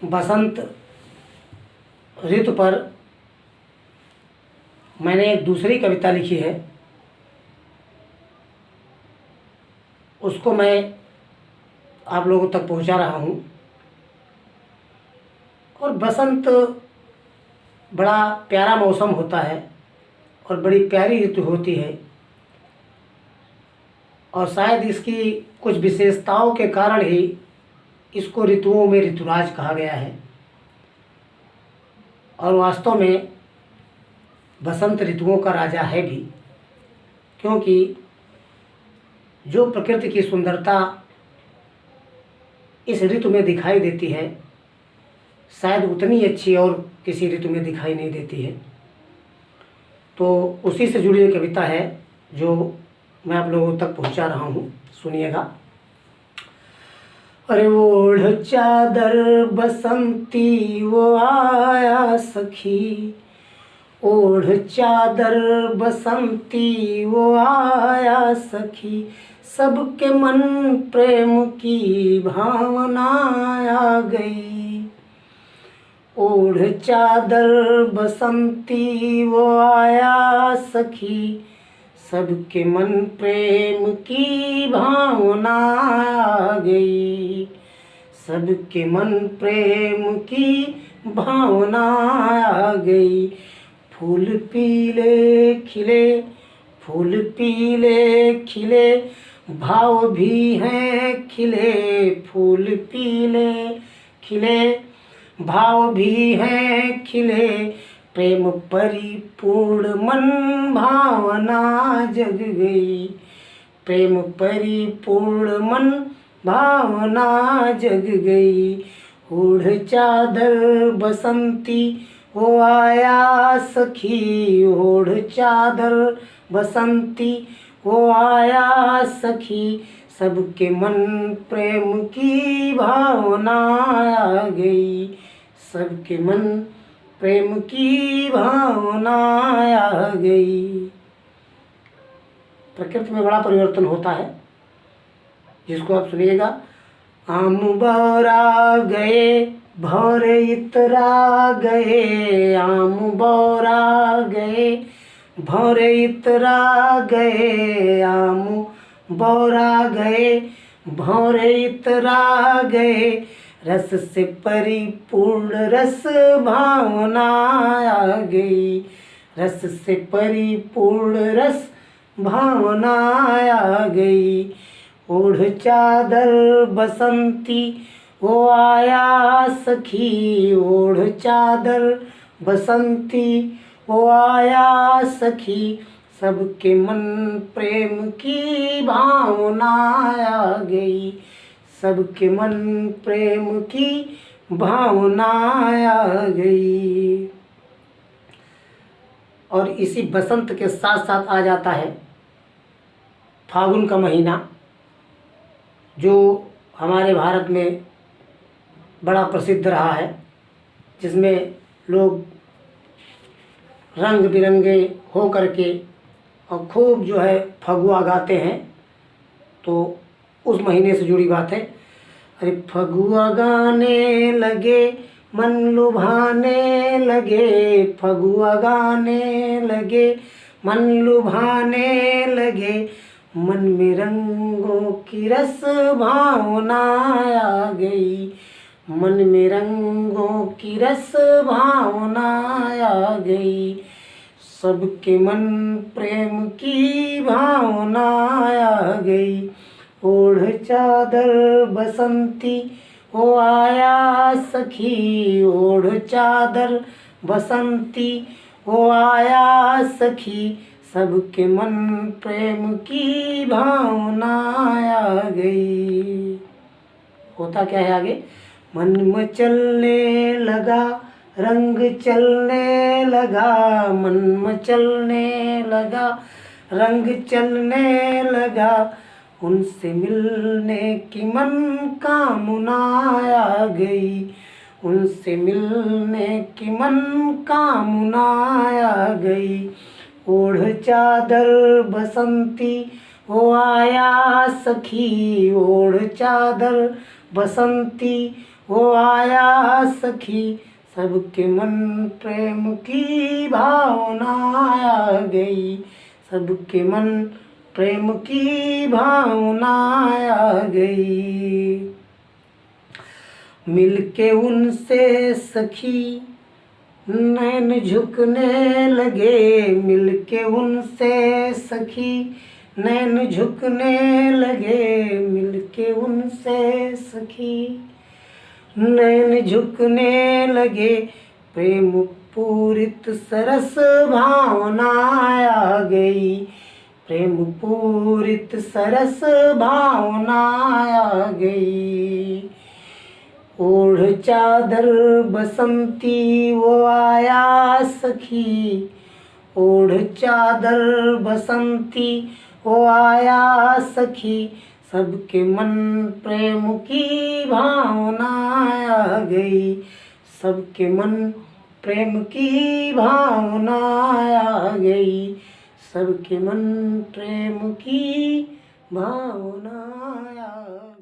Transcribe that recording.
बसंत ऋतु पर मैंने एक दूसरी कविता लिखी है, उसको मैं आप लोगों तक पहुंचा रहा हूं। और बसंत बड़ा प्यारा मौसम होता है और बड़ी प्यारी ऋतु होती है, और शायद इसकी कुछ विशेषताओं के कारण ही इसको ऋतुओं में ऋतुराज कहा गया है। और वास्तव में बसंत ऋतुओं का राजा है भी, क्योंकि जो प्रकृति की सुंदरता इस ऋतु में दिखाई देती है शायद उतनी अच्छी और किसी ऋतु में दिखाई नहीं देती है। तो उसी से जुड़ी हुई कविता है जो मैं आप लोगों तक पहुंचा रहा हूं, सुनिएगा। अरे ओढ़ चादर बसंती वो आया सखी, ओढ़ चादर बसंती वो आया सखी, सबके मन प्रेम की भावना आ गई। ओढ़ चादर बसंती वो आया सखी, सबके मन प्रेम की भावना आ गई। सबके मन प्रेम की भावना आ गई। फूल पीले खिले, फूल पीले खिले, भाव भी हैं खिले। फूल पीले खिले, भाव भी हैं खिले, प्रेम परिपूर्ण मन भावना जग गई। प्रेम परिपूर्ण मन भावना जग गई। ओढ़ चादर बसंती वो आया सखी, ओढ़ चादर बसंती वो आया सखी, सबके मन प्रेम की भावना आ गई। सबके मन प्रेम की भावना आ गई। प्रकृति में बड़ा परिवर्तन होता है जिसको आप सुनिएगा। आम बौरा गए भौरे इतरा गए, आम बौरा गए भौरे इतरा गए, आम बौरा गए भौरे इतरा गए, रस से परिपूर्ण रस भावना आ गई। रस से परिपूर्ण रस भावना आ गई। ओढ़ चादर बसंती वो आया सखी, ओढ़ चादर बसंती वो आया सखी, सबके मन प्रेम की भावना आ गई। सबके मन प्रेम की भावना आ गई। और इसी बसंत के साथ साथ आ जाता है फागुन का महीना, जो हमारे भारत में बड़ा प्रसिद्ध रहा है, जिसमें लोग रंग बिरंगे हो करके और खूब जो है फगुआ गाते हैं। तो उस महीने से जुड़ी बात है। अरे फगुआ गाने लगे मन लुभाने लगे, फगुआ गाने लगे मन लुभाने लगे, मन में रंगों की रस भावना आ गई। मन में रंगों की रस भावना आ गई। सबके मन प्रेम की भावना आ गई। ओढ़ चादर बसंती वो आया सखी, ओढ़ चादर बसंती वो आया सखी, सबके मन प्रेम की भावना आ गई। होता क्या है आगे? मन मचलने लगा रंग चलने लगा, मन मचलने लगा रंग चलने लगा, उनसे मिलने की मन कामना आ गई। उनसे मिलने की मन कामना आ गई। ओढ़ चादर बसंती वो आया सखी, ओढ़ चादर बसंती वो आया सखी, सबके मन प्रेम की भावना आ गई, सबके मन प्रेम की भावना आ गई। मिलके उनसे सखी नैन झुकने लगे, मिलके उनसे सखी नैन झुकने लगे, मिलके उनसे सखी नैन झुकने लगे। प्रेम पूरित सरस भावना आ गई, प्रेम पूरित सरस भावना आ गई। ओढ़ चादर बसंती वो आया सखी, ओढ़ चादर बसंती वो आया सखी, सबके मन प्रेम की भावना आ गई, सबके मन प्रेम की भावना आ गई, सबके मन प्रेम की भावना आ